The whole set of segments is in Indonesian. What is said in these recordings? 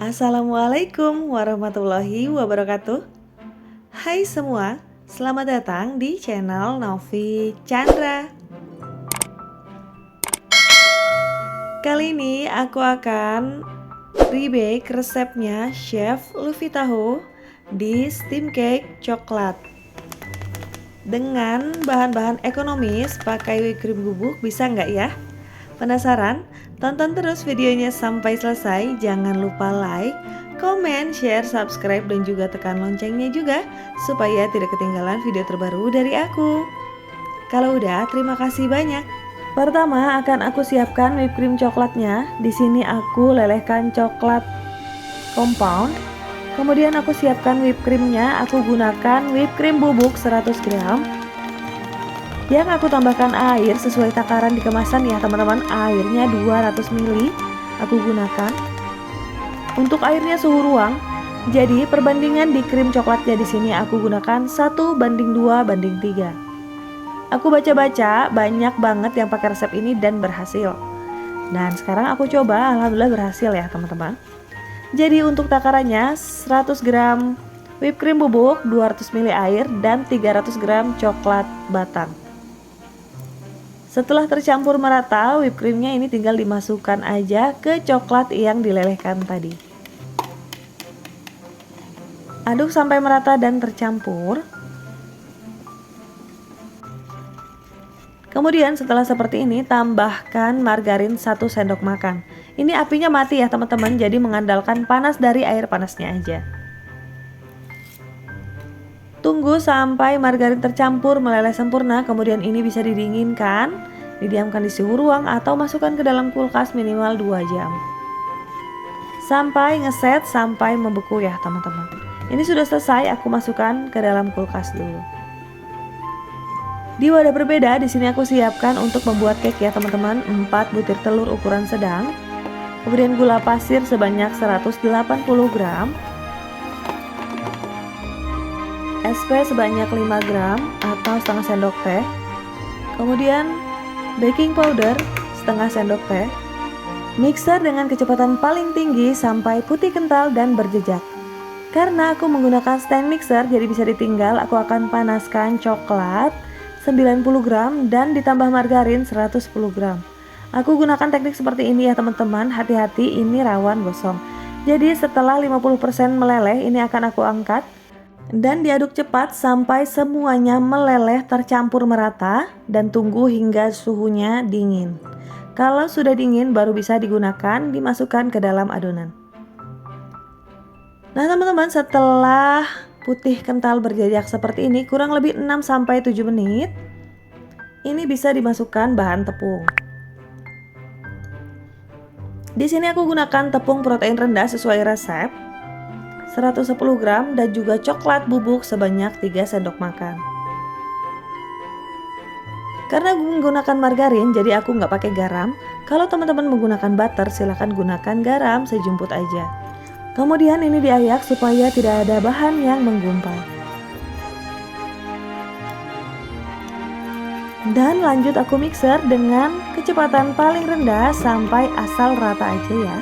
Assalamualaikum warahmatullahi wabarakatuh. Hai semua, selamat datang di channel Novi Chandra. Kali ini aku akan rebake resepnya Chef Luffy Taho di steam cake coklat. Dengan bahan-bahan ekonomis, pakai whipped cream bubuk, bisa nggak ya? Penasaran? Tonton terus videonya sampai selesai. Jangan lupa like, komen, share, subscribe, dan juga tekan loncengnya juga supaya tidak ketinggalan video terbaru dari aku. Kalau udah, terima kasih banyak. Pertama akan aku siapkan whipped cream coklatnya. Di sini aku lelehkan coklat compound. Kemudian aku siapkan whipped creamnya. Aku gunakan whipped cream bubuk 100 gram. Yang aku tambahkan air sesuai takaran di kemasan ya teman-teman. Airnya 200 ml aku gunakan. Untuk airnya suhu ruang. Jadi perbandingan di krim coklatnya di sini aku gunakan 1:2:3. Aku baca-baca banyak banget yang pakai resep ini dan berhasil. Dan sekarang aku coba, alhamdulillah berhasil ya teman-teman. Jadi untuk takarannya 100 gram whipped cream bubuk, 200 ml air, dan 300 gram coklat batang. Setelah tercampur merata, whipped creamnya ini tinggal dimasukkan aja ke coklat yang dilelehkan tadi. Aduk sampai merata dan tercampur. Kemudian setelah seperti ini, tambahkan margarin 1 sendok makan. Ini apinya mati ya teman-teman, jadi mengandalkan panas dari air panasnya aja. Tunggu sampai margarin tercampur meleleh sempurna, kemudian ini bisa didinginkan, didiamkan di suhu ruang atau masukkan ke dalam kulkas minimal 2 jam. Sampai ngeset, sampai membeku ya teman-teman. Ini sudah selesai, aku masukkan ke dalam kulkas dulu. Di wadah berbeda, di sini aku siapkan untuk membuat cake ya teman-teman, 4 butir telur ukuran sedang. Kemudian gula pasir sebanyak 180 gram. SP sebanyak 5 gram atau setengah sendok teh. Kemudian baking powder setengah sendok teh. Mixer dengan kecepatan paling tinggi sampai putih kental dan berjejak. Karena aku menggunakan stand mixer jadi bisa ditinggal, aku akan panaskan coklat 90 gram dan ditambah margarin 110 gram. Aku gunakan teknik seperti ini ya teman-teman, hati-hati ini rawan gosong. Jadi setelah 50% meleleh, ini akan aku angkat dan diaduk cepat sampai semuanya meleleh tercampur merata dan tunggu hingga suhunya dingin. Kalau sudah dingin baru bisa digunakan, dimasukkan ke dalam adonan. Nah teman-teman, setelah putih kental berjejak seperti ini, kurang lebih 6-7 menit, ini bisa dimasukkan bahan tepung. Di sini aku gunakan tepung protein rendah sesuai resep, 110 gram, dan juga coklat bubuk sebanyak 3 sendok makan. Karena menggunakan margarin, jadi aku nggak pakai garam. Kalau teman-teman menggunakan butter, silahkan gunakan garam sejumput aja. Kemudian ini diayak supaya tidak ada bahan yang menggumpal. Dan lanjut aku mixer dengan kecepatan paling rendah sampai asal rata aja ya.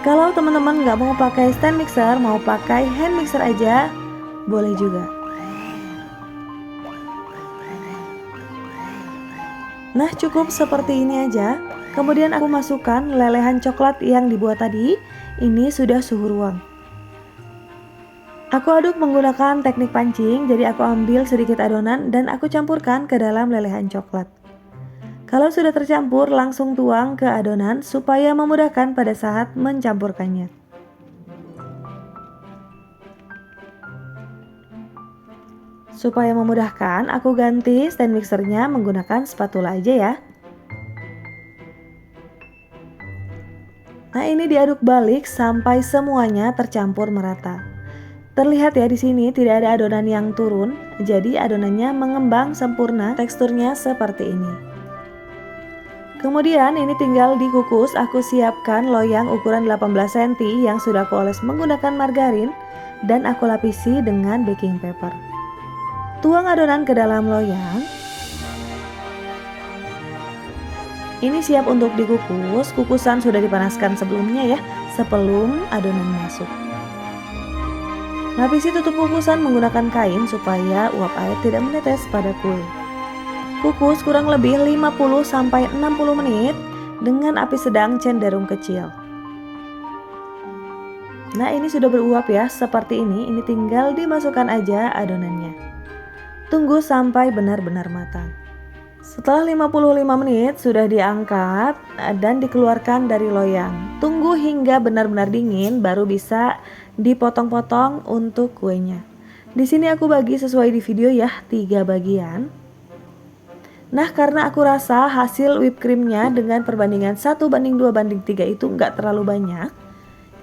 Kalau teman-teman nggak mau pakai stand mixer, mau pakai hand mixer aja, boleh juga. Nah cukup seperti ini aja. Kemudian aku masukkan lelehan coklat yang dibuat tadi. Ini sudah suhu ruang. Aku aduk menggunakan teknik pancing. Jadi aku ambil sedikit adonan dan aku campurkan ke dalam lelehan coklat. Kalau sudah tercampur, langsung tuang ke adonan supaya memudahkan pada saat mencampurkannya. Supaya memudahkan, aku ganti stand mixernya menggunakan spatula aja ya. Nah ini diaduk balik sampai semuanya tercampur merata. Terlihat ya di sini tidak ada adonan yang turun, jadi adonannya mengembang sempurna, teksturnya seperti ini. Kemudian ini tinggal dikukus. Aku siapkan loyang ukuran 18 cm yang sudah aku oles menggunakan margarin dan aku lapisi dengan baking paper. Tuang adonan ke dalam loyang. Ini siap untuk dikukus. Kukusan sudah dipanaskan sebelumnya ya, sebelum adonan masuk. Lapisi tutup kukusan menggunakan kain supaya uap air tidak menetes pada kue. Kukus kurang lebih 50-60 menit dengan api sedang cenderung kecil. Nah, ini sudah beruap ya, seperti ini. Ini tinggal dimasukkan aja adonannya. Tunggu sampai benar-benar matang. Setelah 55 menit sudah diangkat dan dikeluarkan dari loyang. Tunggu hingga benar-benar dingin baru bisa dipotong-potong untuk kuenya. Di sini aku bagi sesuai di video ya, 3 bagian. Nah, karena aku rasa hasil whipped creamnya dengan perbandingan 1:2:3 itu nggak terlalu banyak.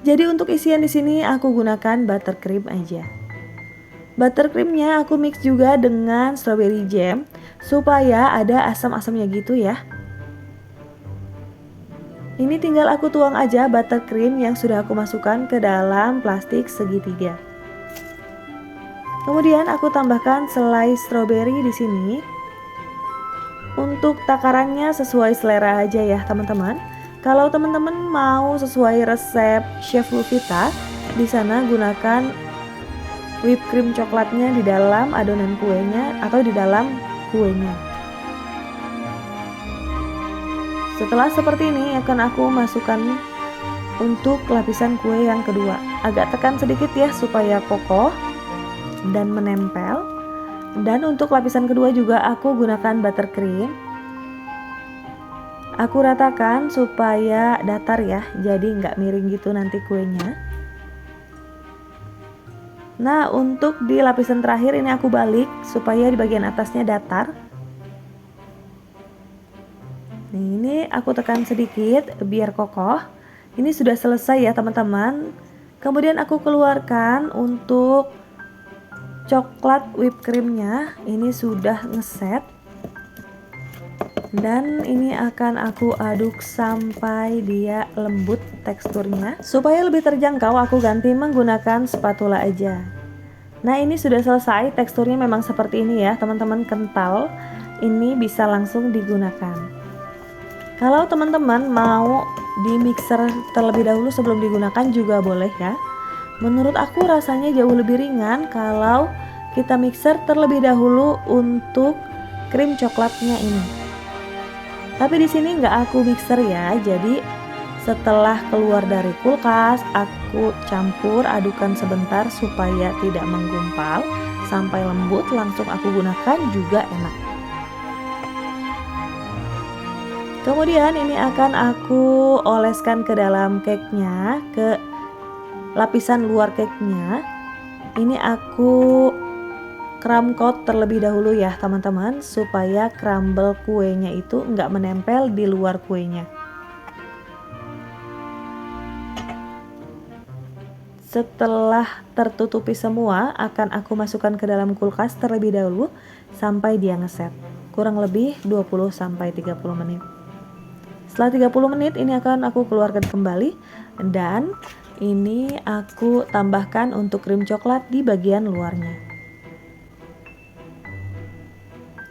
Jadi untuk isian di sini aku gunakan buttercream aja. Buttercreamnya aku mix juga dengan strawberry jam supaya ada asam-asamnya gitu ya. Ini tinggal aku tuang aja buttercream yang sudah aku masukkan ke dalam plastik segitiga. Kemudian aku tambahkan selai strawberry di sini. Untuk takarannya sesuai selera aja ya teman-teman. Kalau teman-teman mau sesuai resep Chef Luvita, di sana gunakan whipped cream coklatnya di dalam adonan kuenya atau di dalam kuenya. Setelah seperti ini akan aku masukkan untuk lapisan kue yang kedua. Agak tekan sedikit ya supaya kokoh dan menempel. Dan untuk lapisan kedua juga aku gunakan buttercream. Aku ratakan supaya datar ya, jadi nggak miring gitu nanti kuenya. Nah, untuk di lapisan terakhir ini aku balik supaya di bagian atasnya datar. Ini aku tekan sedikit biar kokoh. Ini sudah selesai ya teman-teman. Kemudian aku keluarkan untuk coklat whipped creamnya. Ini sudah ngeset. Dan ini akan aku aduk sampai dia lembut teksturnya. Supaya lebih terjangkau aku ganti menggunakan spatula aja. Nah, ini sudah selesai, teksturnya memang seperti ini ya teman-teman, kental. Ini bisa langsung digunakan. Kalau teman-teman mau di mixer terlebih dahulu sebelum digunakan juga boleh ya. Menurut aku rasanya jauh lebih ringan kalau kita mixer terlebih dahulu untuk krim coklatnya ini. Tapi di sini nggak aku mixer ya, jadi setelah keluar dari kulkas aku campur adukan sebentar supaya tidak menggumpal sampai lembut, langsung aku gunakan juga enak. Kemudian ini akan aku oleskan ke dalam cake-nya, ke lapisan luar cake-nya. Ini aku crumb coat terlebih dahulu ya teman-teman, supaya crumble kuenya itu nggak menempel di luar kuenya. Setelah tertutupi semua akan aku masukkan ke dalam kulkas terlebih dahulu sampai dia ngeset, kurang lebih 20-30 menit. Setelah 30 menit ini akan aku keluarkan kembali dan ini aku tambahkan untuk krim coklat di bagian luarnya.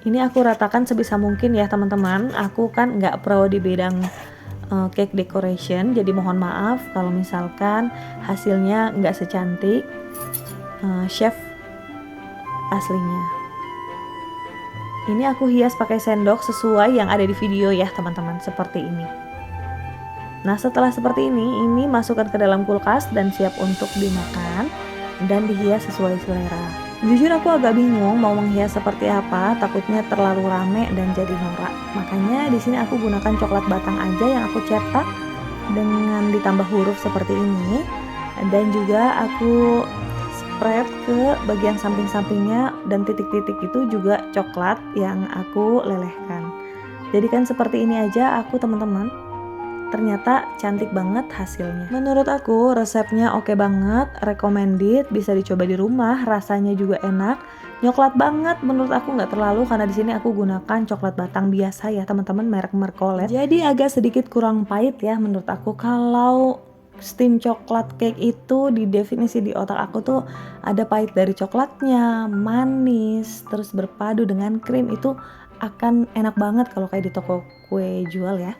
Ini aku ratakan sebisa mungkin ya teman-teman. Aku kan nggak pro di bidang cake decoration, jadi mohon maaf kalau misalkan hasilnya nggak secantik chef aslinya. Ini aku hias pakai sendok sesuai yang ada di video ya teman-teman, seperti ini. Nah, setelah seperti ini masukkan ke dalam kulkas dan siap untuk dimakan dan dihias sesuai selera. Jujur aku agak bingung mau menghias seperti apa, takutnya terlalu rame dan jadi norak. Makanya di sini aku gunakan coklat batang aja yang aku cetak dengan ditambah huruf seperti ini. Dan juga aku spread ke bagian samping-sampingnya dan titik-titik itu juga coklat yang aku lelehkan. Jadikan seperti ini aja aku teman-teman. Ternyata cantik banget hasilnya. Menurut aku resepnya oke banget, recommended, bisa dicoba di rumah, rasanya juga enak, nyoklat banget. Menurut aku nggak terlalu karena di sini aku gunakan coklat batang biasa ya teman-teman, merek Mercolet. Jadi agak sedikit kurang pahit ya menurut aku. Kalau steam coklat cake itu di definisi di otak aku tuh ada pahit dari coklatnya, manis, terus berpadu dengan krim, itu akan enak banget kalau kayak di toko kue jual ya.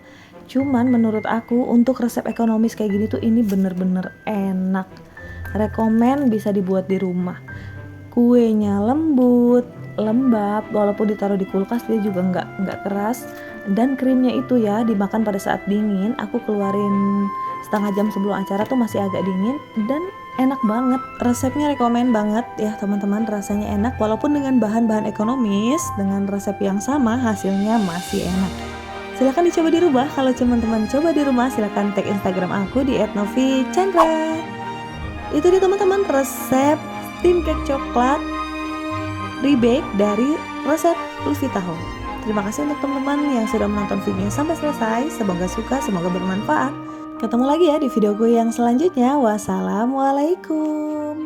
Cuman menurut aku untuk resep ekonomis kayak gini tuh ini bener-bener enak. Rekomen bisa dibuat di rumah. Kuenya lembut, lembab, walaupun ditaruh di kulkas dia juga nggak keras. Dan krimnya itu ya dimakan pada saat dingin. Aku keluarin setengah jam sebelum acara tuh masih agak dingin dan enak banget. Resepnya rekomen banget ya teman-teman, rasanya enak walaupun dengan bahan-bahan ekonomis, dengan resep yang sama hasilnya masih enak. Silahkan dicoba di rumah. Kalau teman-teman coba di rumah silahkan tag Instagram aku di @novichandra. Itu dia teman-teman resep steam cake coklat rebake dari resep Lutfi Taho. Terima kasih untuk teman-teman yang sudah menonton videonya sampai selesai. Semoga suka, semoga bermanfaat. Ketemu lagi ya di videoku yang selanjutnya. Wassalamualaikum.